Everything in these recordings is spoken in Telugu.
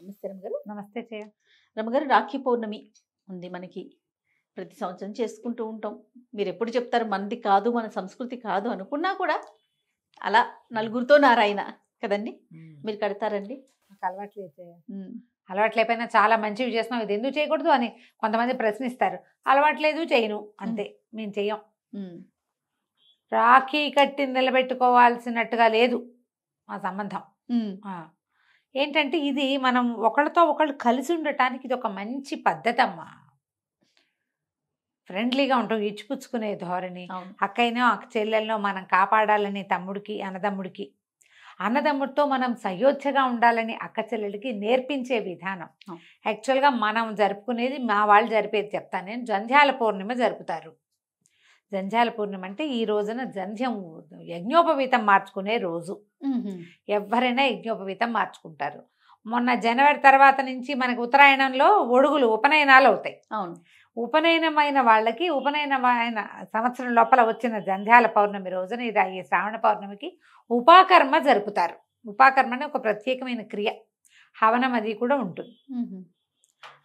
నమస్తే రమగారు. నమస్తే జయ. రమగారు, రాఖీ పౌర్ణమి ఉంది మనకి. ప్రతి సంవత్సరం చేసుకుంటూ ఉంటాం. మీరెప్పుడు చెప్తారు మనది కాదు, మన సంస్కృతి కాదు అనుకున్నా కూడా అలా నలుగురితో నారాయణ కదండి. మీరు కడతారండి? నాకు అలవాట్లేదు జయ. అలవాట్లేకపోయినా చాలా మంచివి చేస్తున్నాం, ఇది ఎందుకు చేయకూడదు అని కొంతమంది ప్రశ్నిస్తారు. అలవాట్లేదు, చేయను, అంతే. మేము చెయ్యం. రాఖీ కట్టి నిలబెట్టుకోవాల్సినట్టుగా లేదు మా సంబంధం. ఏంటంటే ఇది మనం ఒకళ్ళతో ఒకళ్ళు కలిసి ఉండటానికి ఇది ఒక మంచి పద్ధతి అమ్మా. ఫ్రెండ్లీగా ఉంటాం, ఇచ్చిపుచ్చుకునే ధోరణి. అక్కైనో అక్క చెల్లెల్లో మనం కాపాడాలని తమ్ముడికి, అన్నదమ్ముడితో మనం సయోధ్యగా ఉండాలని అక్క చెల్లెలకి నేర్పించే విధానం. యాక్చువల్గా మనం జరుపుకునేది, మా వాళ్ళు జరిపేది చెప్తాను నేను. జంధ్యాల పౌర్ణిమ జరుపుతారు. జంధ్యాల పూర్ణిమ అంటే ఈ రోజున జంధ్యం యజ్ఞోపవీతం మార్చుకునే రోజు. ఎవరైనా యజ్ఞోపవీతం మార్చుకుంటారు. మొన్న జనవరి తర్వాత నుంచి మనకు ఉత్తరాయణంలో ఒడుగులు ఉపనయనాలు అవుతాయి. అవును. ఉపనయనమైన వాళ్ళకి ఉపనయనమైన సంవత్సరం లోపల వచ్చిన జంధ్యాల పౌర్ణమి రోజున ఈ శ్రావణ పౌర్ణమికి ఉపాకర్మ జరుపుతారు. ఉపాకర్మ అనే ఒక ప్రత్యేకమైన క్రియ, హవనం అది కూడా ఉంటుంది.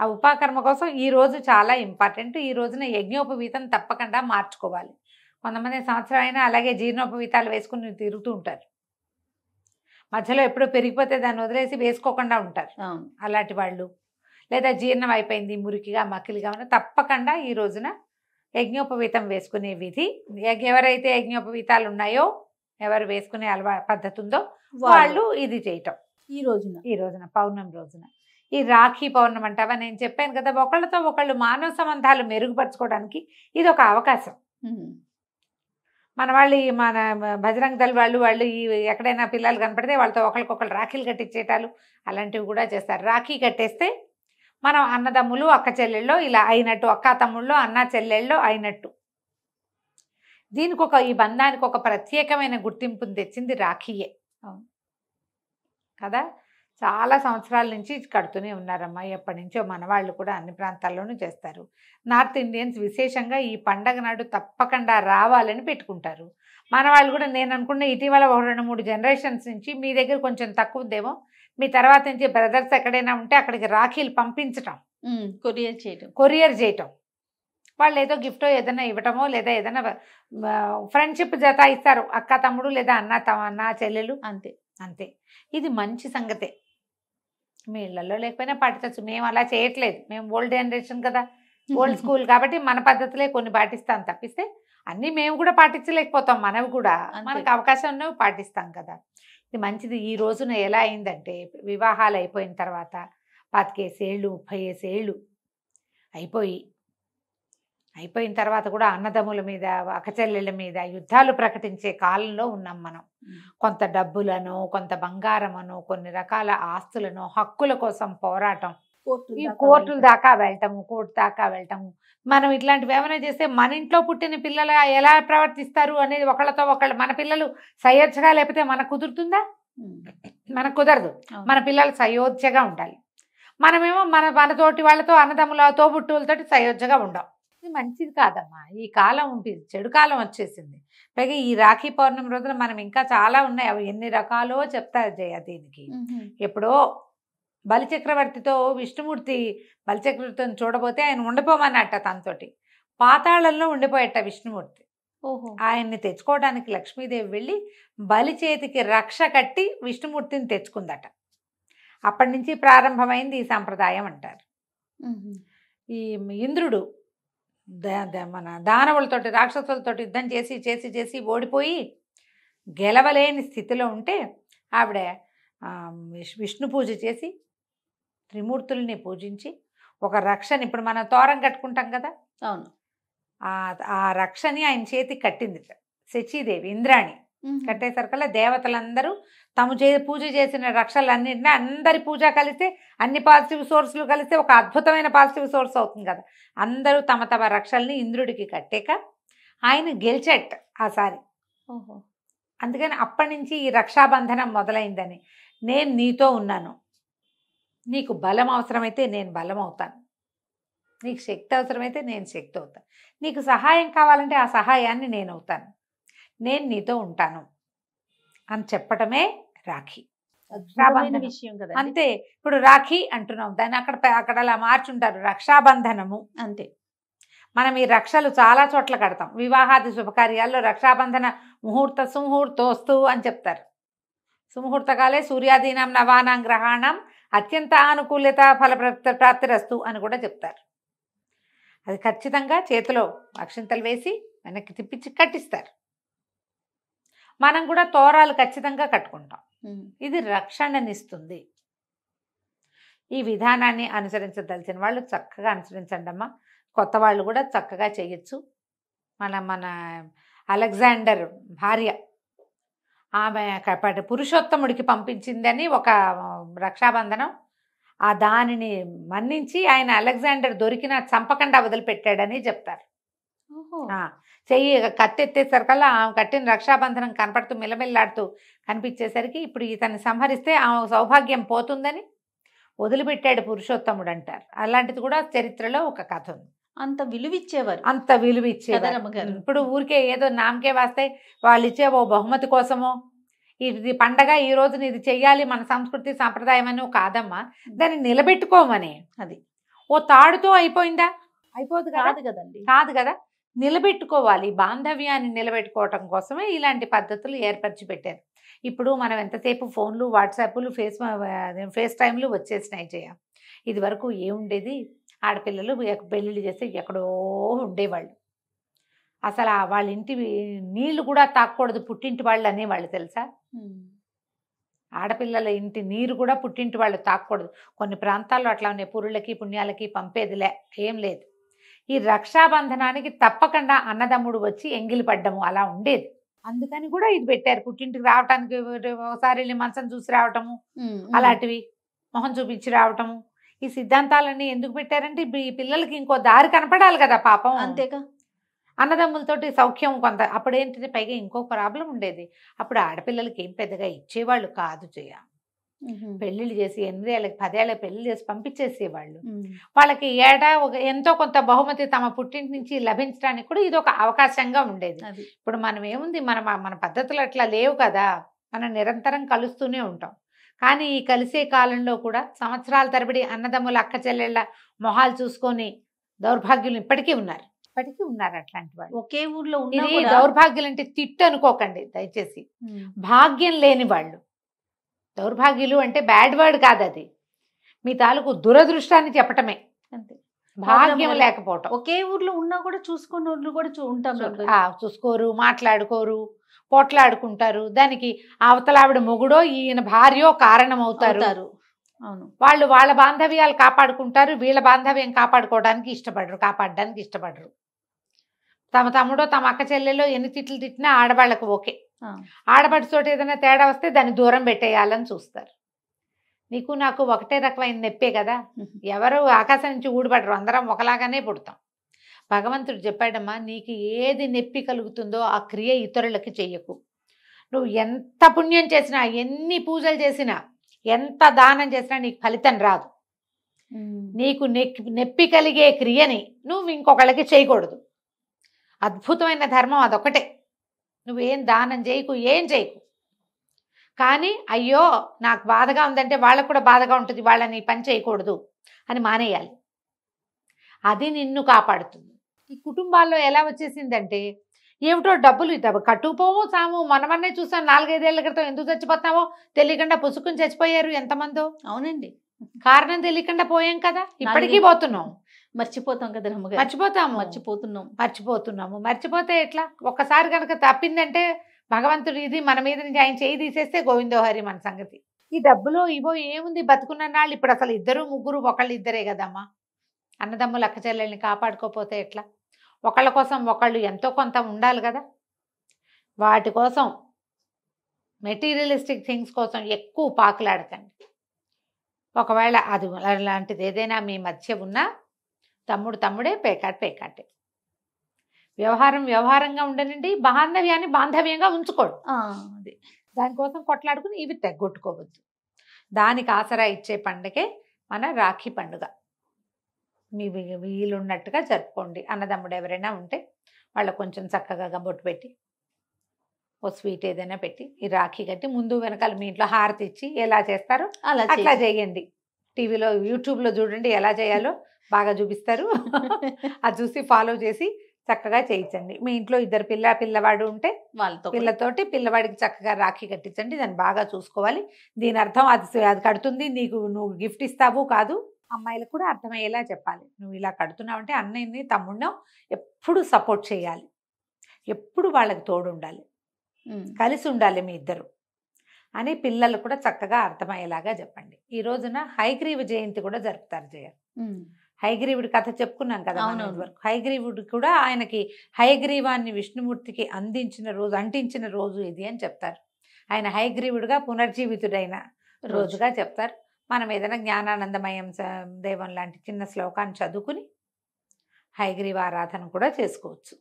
ఆ ఉపాకర్మ కోసం ఈ రోజు చాలా ఇంపార్టెంట్. ఈ రోజున యజ్ఞోపవీతం తప్పకుండా మార్చుకోవాలి. కొంతమంది సంవత్సరం అయినా అలాగే జీర్ణోపవీతాలు వేసుకుని తిరుగుతూ ఉంటారు. మధ్యలో ఎప్పుడో పెరిగిపోతే దాన్ని వదిలేసి వేసుకోకుండా ఉంటారు. అలాంటి వాళ్ళు, లేదా జీర్ణం అయిపోయింది మురికిగా మక్కిలిగా ఉన్న, తప్పకుండా ఈ రోజున యజ్ఞోపవీతం వేసుకునే విధి. ఎవరైతే యజ్ఞోపవీతాలు ఉన్నాయో, ఎవరు వేసుకునే పద్ధతి ఉందో వాళ్ళు ఇది చేయటం. ఈ రోజున పౌర్ణమి రోజున. ఈ రాఖీ పౌర్ణమి అంటావా, నేను చెప్పాను కదా, ఒకళ్ళతో ఒకళ్ళు మానవ సంబంధాలు మెరుగుపరచుకోవడానికి ఇది ఒక అవకాశం. మన వాళ్ళు, మన బజరంగ దళ వాళ్ళు ఈ ఎక్కడైనా పిల్లలు కనపడితే వాళ్ళతో ఒకరికొకళ్ళు రాఖీలు కట్టించేటాలు అలాంటివి కూడా చేస్తారు. రాఖీ కట్టేస్తే మనం అన్నదమ్ములు అక్క చెల్లెళ్ళు ఇలా అయినట్టు, అక్క తమ్ముళ్ళు అన్న చెల్లెళ్ళు అయినట్టు. ఈ బంధానికి ఒక ప్రత్యేకమైన గుర్తింపుని తెచ్చింది రాఖీయే కదా. చాలా సంవత్సరాల నుంచి కడుతూనే ఉన్నారమ్మా. ఎప్పటి నుంచో మన వాళ్ళు కూడా అన్ని ప్రాంతాల్లోనూ చేస్తారు. నార్త్ ఇండియన్స్ విశేషంగా ఈ పండగ నాడు తప్పకుండా రావాలని పెట్టుకుంటారు. మన వాళ్ళు కూడా, నేను అనుకున్న ఇటీవల 2-3 జనరేషన్స్ నుంచి, మీ దగ్గర కొంచెం తక్కువ ఉందేమో, మీ తర్వాత నుంచి బ్రదర్స్ ఎక్కడైనా ఉంటే అక్కడికి రాఖీలు పంపించటం, కొరియర్ చేయటం. వాళ్ళు ఏదో గిఫ్టో ఏదైనా ఇవ్వటమో, లేదా ఏదైనా ఫ్రెండ్షిప్ జత ఇస్తారు, అక్క తమ్ముడు లేదా అన్న చెల్లెలు, అంతే. ఇది మంచి సంగతే. మీ ఇళ్లలో లేకపోయినా పాటించవచ్చు. మేము అలా చేయట్లేదు. మేము ఓల్డ్ జనరేషన్ కదా, ఓల్డ్ స్కూల్ కాబట్టి మన పద్ధతులే కొన్ని పాటిస్తాం తప్పిస్తే అన్నీ మేము కూడా పాటించలేకపోతాం. మనవి కూడా మనకు అవకాశం ఉన్నవి పాటిస్తాం కదా. ఇది మంచిది. ఈ రోజున ఎలా అయిందంటే, వివాహాలు అయిపోయిన తర్వాత 25 ఏళ్ళు 30 ఏళ్ళు అయిపోయిన తర్వాత కూడా అన్నదమ్ముల మీద, అక్కచెల్లెళ్ళ మీద యుద్ధాలు ప్రకటించే కాలంలో ఉన్నాం మనం. కొంత డబ్బులను, కొంత బంగారమును, కొన్ని రకాల ఆస్తులను, హక్కుల కోసం పోరాటం, ఈ కోర్టుల దాకా వెళ్ళటము, కోర్టు దాకా వెళ్ళటము. మనం ఇట్లాంటివి ఏమైనా చేస్తే మన ఇంట్లో పుట్టిన పిల్లలు ఎలా ప్రవర్తిస్తారు అనేది ఒకళ్ళతో ఒకళ్ళు, మన పిల్లలు సయోధ్యగా లేకపోతే మనకు కుదురుతుందా? మనకు కుదరదు. మన పిల్లలు సయోధ్యగా ఉండాలి. మనమేమో మనతోటి వాళ్ళతో, అన్నదమ్ముల తోబుట్టువులతోటి సయోధ్యగా ఉండం. ఇది మంచిది కాదమ్మా. ఈ కాలం ఉంటుంది, చెడు కాలం వచ్చేసింది. పైగా ఈ రాఖీ పౌర్ణమి రోజున మనం ఇంకా చాలా ఉన్నాయి, అవి ఎన్ని రకాలో చెప్తారు జయ. దీనికి ఎప్పుడో బలిచక్రవర్తితో విష్ణుమూర్తి, బలిచక్రవర్తిని చూడబోతే ఆయన ఉండిపోమన్నట్ట, తనతోటి పాతాళంలో ఉండిపోయట విష్ణుమూర్తి. ఆయన్ని తెచ్చుకోవడానికి లక్ష్మీదేవి వెళ్ళి బలి చేతికి రక్ష కట్టి విష్ణుమూర్తిని తెచ్చుకుందట. అప్పటి నుంచి ప్రారంభమైంది ఈ సంప్రదాయం అంటారు. ఈ ఇంద్రుడు మన దానవులతోటి, రాక్షసులతోటి యుద్ధం చేసి చేసి చేసి ఓడిపోయి గెలవలేని స్థితిలో ఉంటే ఆవిడ విష్ణు పూజ చేసి, త్రిమూర్తుల్ని పూజించి, ఒక రక్షని, ఇప్పుడు మనం తోరం కట్టుకుంటాం కదా, అవును, ఆ రక్షని ఆయన చేతికి కట్టింది శచీదేవి, ఇంద్రాణి. కట్టేసరికల్లా దేవతలందరూ తాము పూజ చేసిన రక్షలన్నింటినీ, అందరి పూజ కలిస్తే, అన్ని పాజిటివ్ సోర్స్లు కలిస్తే ఒక అద్భుతమైన పాజిటివ్ సోర్స్ అవుతుంది కదా. అందరూ తమ తమ రక్షల్ని ఇంద్రుడికి కట్టాక ఆయన గెలిచట్ ఆసారి. అందుకని అప్పటి నుంచి ఈ రక్షాబంధనం మొదలైందని. నేను నీతో ఉన్నాను, నీకు బలం అవసరమైతే నేను బలం అవుతాను, నీకు శక్తి అవసరమైతే నేను శక్తి అవుతాను, నీకు సహాయం కావాలంటే ఆ సహాయాన్ని నేను అవుతాను, నేను నీతో ఉంటాను అని చెప్పటమే రాఖీ. అద్భుతమైన రక్షాబంధనం విషయం కదండి. అంతే. ఇప్పుడు రాఖీ అంటున్నాం, దాన్ని అక్కడ అలా మార్చుంటారు రక్షాబంధనము. అంతే. మనం ఈ రక్షలు చాలా చోట్ల కడతాం. వివాహాది శుభకార్యాల్లో రక్షాబంధన ముహూర్త సుముహూర్తోస్తు అని చెప్తారు. సుముహూర్తకాలే సూర్యాదీనం నవానాం గ్రహాణం అత్యంత ఆనుకూల్యత ఫల ప్రాప్తిరస్తు అని కూడా చెప్తారు. అది ఖచ్చితంగా చేతిలో అక్షింతలు వేసి వెనక్కి తిప్పించి కట్టిస్తారు. మనం కూడా తోరాలు ఖచ్చితంగా కట్టుకుంటాం. ఇది రక్షణనిస్తుంది. ఈ విధానాన్ని అనుసరించదలిచిన వాళ్ళు చక్కగా అనుసరించండి అమ్మా. కొత్త వాళ్ళు కూడా చక్కగా చేయొచ్చు. మన అలెగ్జాండర్ భార్య ఆమె పురుషోత్తముడికి పంపించిందని ఒక రక్షాబంధనం, ఆ దానిని మన్నించి ఆయన అలెగ్జాండర్ దొరికిన చంపకుండా వదిలిపెట్టాడని చెప్తారు. చెయ్యి కత్తెత్తేసరికల్లా ఆమె కట్టిన రక్షాబంధనం కనపడుతూ మిలమిల్లాడుతూ కనిపించేసరికి ఇప్పుడు ఇతన్ని సంహరిస్తే ఆమె సౌభాగ్యం పోతుందని వదిలిపెట్టాడు పురుషోత్తముడు అంటారు. అలాంటిది కూడా చరిత్రలో ఒక కథ ఉంది. అంత విలువిచ్చేవారు. అంత విలువిచ్చేవారు. ఇప్పుడు ఊరికే ఏదో నామకే వాస్తే వాళ్ళు ఇచ్చే ఓ బహుమతి కోసమో ఇది పండగ ఈ రోజున ఇది చెయ్యాలి మన సంస్కృతి సాంప్రదాయం అని కాదమ్మా, దాన్ని నిలబెట్టుకోమని. అది ఓ తాడుతో అయిపోయిందా? అయిపోదు కదండి. కాదు కదా, నిలబెట్టుకోవాలి. బాంధవ్యాన్ని నిలబెట్టుకోవటం కోసమే ఇలాంటి పద్ధతులు ఏర్పరిచి పెట్టారు. ఇప్పుడు మనం ఎంతసేపు ఫోన్లు వాట్సాప్లు ఫేస్ టైంలు వచ్చేసినాయి చేయం. ఇది వరకు ఏముండేది, ఆడపిల్లలు పెళ్ళిళ్ళు చేస్తే ఎక్కడో ఉండేవాళ్ళు. అసలు వాళ్ళ ఇంటి నీళ్లు కూడా తాకూడదు పుట్టింటి వాళ్ళు అనేవాళ్ళు తెలుసా. ఆడపిల్లల ఇంటి నీరు కూడా పుట్టింటి వాళ్ళు తాకూడదు. కొన్ని ప్రాంతాల్లో అట్లా ఉన్నాయి, పురుళ్ళకి పుణ్యాలకి పంపేదిలే, ఏం లేదు. ఈ రక్షాబంధనానికి తప్పకుండా అన్నదమ్ముడు వచ్చి ఎంగిలి పడ్డము అలా ఉండేది. అందుకని కూడా ఇది పెట్టారు. పుట్టింటికి రావటానికి ఒకసారి వెళ్ళి మంచం చూసి రావటము, అలాంటివి మొహం చూపించి రావటము. ఈ సిద్ధాంతాలన్నీ ఎందుకు పెట్టారంటే ఈ పిల్లలకి ఇంకో దారి కనపడాలి కదా పాపం. అంతేగా. అన్నదమ్ములతోటి సౌఖ్యం కొంత. అప్పుడేంటంటే పైగా ఇంకో ప్రాబ్లం ఉండేది, అప్పుడు ఆడపిల్లలకి ఏం పెద్దగా ఇచ్చేవాళ్ళు కాదు చేయ. పెళ్ళిళ్ళు చేసి 8 ఏళ్ళకి 10 ఏళ్ళకి పెళ్లి చేసి పంపించేసేవాళ్ళు. వాళ్ళకి ఏటా ఎంతో కొంత బహుమతి తమ పుట్టింటి నుంచి లభించడానికి కూడా ఇది ఒక అవకాశంగా ఉండేది. ఇప్పుడు మనం ఏముంది, మన పద్ధతులు అట్లా లేవు కదా, మనం నిరంతరం కలుస్తూనే ఉంటాం. కానీ ఈ కలిసే కాలంలో కూడా సంవత్సరాల తరబడి అన్నదమ్ముల అక్క చెల్లెళ్ళ మొహాలు చూసుకొని దౌర్భాగ్యులు ఇప్పటికీ ఉన్నారు అట్లాంటి వాళ్ళు. ఒకే ఊర్లో ఇది దౌర్భాగ్యులు అంటే తిట్టు అనుకోకండి దయచేసి. భాగ్యం లేని వాళ్ళు. దౌర్భాగ్యులు అంటే బ్యాడ్ వర్డ్ కాదు, అది మీ తాలూకు దురదృష్టాన్ని చెప్పటమే. అంతే, భాగ్యం లేకపోవటం. ఒకే ఊర్లో ఉన్నా కూడా చూసుకున్న ఊర్లు కూడా ఉంటాం, చూసుకోరు, మాట్లాడుకోరు, పోట్లాడుకుంటారు. దానికి అవతలావిడ మొగుడో ఈయన భార్యో కారణం అవుతారు. అవును, వాళ్ళు వాళ్ళ బాంధవ్యాలు కాపాడుకుంటారు, వీళ్ళ బాంధవ్యం కాపాడడానికి ఇష్టపడరు. తమ తమ్ముడో తమ అక్క చెల్లెలో ఎన్ని తిట్లు తిట్టినా ఆడవాళ్ళకు ఓకే. ఆడపడితోటి ఏదైనా తేడా వస్తే దాన్ని దూరం పెట్టేయాలని చూస్తారు. నీకు నాకు ఒకటే రకమైన నొప్పే కదా, ఎవరు ఆకాశం నుంచి ఊడిపడరు, అందరం ఒకలాగానే పుడతాం. భగవంతుడు చెప్పాడమ్మా, నీకు ఏది నొప్పి కలుగుతుందో ఆ క్రియ ఇతరులకి చెయ్యకు. నువ్వు ఎంత పుణ్యం చేసినా, ఎన్ని పూజలు చేసినా, ఎంత దానం చేసినా నీకు ఫలితం రాదు. నీకు నొప్పి కలిగే క్రియని నువ్వు ఇంకొకళ్ళకి చేయకూడదు. అద్భుతమైన ధర్మం అదొకటే. నువ్వేం దానం చేయకు, ఏం చేయకు. కానీ అయ్యో నాకు బాధగా ఉందంటే వాళ్ళకు కూడా బాధగా ఉంటుంది, వాళ్ళని పని చేయకూడదు అని మానేయాలి. అది నిన్ను కాపాడుతుంది. ఈ కుటుంబాల్లో ఎలా వచ్చేసిందంటే, ఏమిటో డబ్బులు కట్టుకుపోము సాము. మనమన్నే చూసాం 4-5 ఏళ్ల క్రితం, ఎందుకు చచ్చిపోతామో తెలియకుండా పుసుకుని చచ్చిపోయారు ఎంతమందో. అవునండి, కారణం తెలియకుండా పోయాం కదా, ఇప్పటికీ పోతున్నాం. మర్చిపోతాం కదా, మర్చిపోతున్నాము. మర్చిపోతే ఎట్లా? ఒక్కసారి కనుక తప్పిందంటే భగవంతుడు ఇది మన మీద నుంచి ఆయన చేయి తీసేస్తే గోవిందోహరి మన సంగతి. ఈ డబ్బులో ఇవో ఏముంది, బతుకున్న నాళ్ళు ఇప్పుడు అసలు 2-3 ఒకళ్ళు ఇద్దరే కదమ్మా. అన్నదమ్ములు అక్క చెల్లెల్ని కాపాడుకోపోతే ఎట్లా? ఒకళ్ళ కోసం ఒకళ్ళు ఎంతో కొంత ఉండాలి కదా. వాటి కోసం, మెటీరియలిస్టిక్ థింగ్స్ కోసం ఎక్కువ పాకులాడకండి. ఒకవేళ అది అలాంటిది ఏదైనా మీ మధ్య ఉన్నా తమ్ముడే, పేకాటే. వ్యవహారంగా ఉండనండి, బాంధవ్యాన్ని బాంధవ్యంగా ఉంచుకోడు. అది దానికోసం కొట్లాడుకుని ఇవి తెగొట్టుకోవద్దు. దానికి ఆసరా ఇచ్చే పండుగే మన రాఖీ పండుగ. మీ వీలున్నట్టుగా జరుపుకోండి. అన్నదమ్ముడు ఎవరైనా ఉంటే వాళ్ళకు కొంచెం చక్కగా బొట్టు పెట్టి ఓ స్వీట్ ఏదైనా పెట్టి ఈ రాఖీ కట్టి ముందు వెనకాల మీ ఇంట్లో హారతి ఇచ్చి ఎలా చేస్తారో అలా అట్లా చేయండి. టీవీలో యూట్యూబ్లో చూడండి ఎలా చేయాలో బాగా చూపిస్తారు. అది చూసి ఫాలో చేసి చక్కగా చేయించండి. మీ ఇంట్లో ఇద్దరు పిల్లవాడు ఉంటే వాళ్ళతో కూడా. పిల్లతోటి పిల్లవాడికి చక్కగా రాఖీ కట్టించండి. దాన్ని బాగా చూసుకోవాలి. దీని అర్థం అది కడుతుంది నీకు, నువ్వు గిఫ్ట్ ఇస్తావు కాదు. అమ్మాయిలకు కూడా అర్థమయ్యేలా చెప్పాలి. నువ్వు ఇలా కడుతున్నావు అంటే అన్నయ్యని తమ్ముడినో ఎప్పుడు సపోర్ట్ చేయాలి, ఎప్పుడు వాళ్ళకి తోడు ఉండాలి, కలిసి ఉండాలి మీ ఇద్దరు అని పిల్లలు కూడా చక్కగా అర్థమయ్యేలాగా చెప్పండి. ఈ రోజున హయగ్రీవ జయంతి కూడా జరుపుతారు జయ. హయగ్రీవుడి కథ చెప్పుకున్నాం కదా మనం అవునవును. ఇదివరకు. హయగ్రీవుడు కూడా ఆయనకి హయగ్రీవాన్ని విష్ణుమూర్తికి అంటించిన రోజు ఇది అని చెప్తారు. ఆయన హయగ్రీవుడిగా పునర్జీవితుడైన రోజుగా చెప్తారు. మనం ఏదైనా జ్ఞానానందమయం దేవం లాంటి చిన్న శ్లోకాన్ని చదువుకుని హయగ్రీవ ఆరాధన కూడా చేసుకోవచ్చు.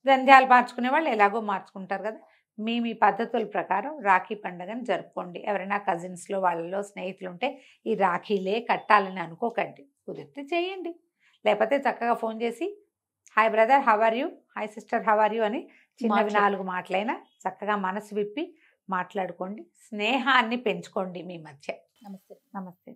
జంధ్యాలు మార్చుకునే వాళ్ళు ఎలాగో మార్చుకుంటారు కదా. మీ పద్ధతుల ప్రకారం రాఖీ పండుగను జరుపుకోండి. ఎవరైనా కజిన్స్లో వాళ్ళలో స్నేహితులు ఉంటే ఈ రాఖీలే కట్టాలని అనుకోకండి, కుదిరితే చేయండి. లేకపోతే చక్కగా ఫోన్ చేసి hi brother how are you, hi sister how are you అని చిన్నవి 4 మాటలైనా చక్కగా మనసు విప్పి మాట్లాడుకోండి. స్నేహాన్ని పెంచుకోండి మీ మధ్య. నమస్తే. నమస్తే.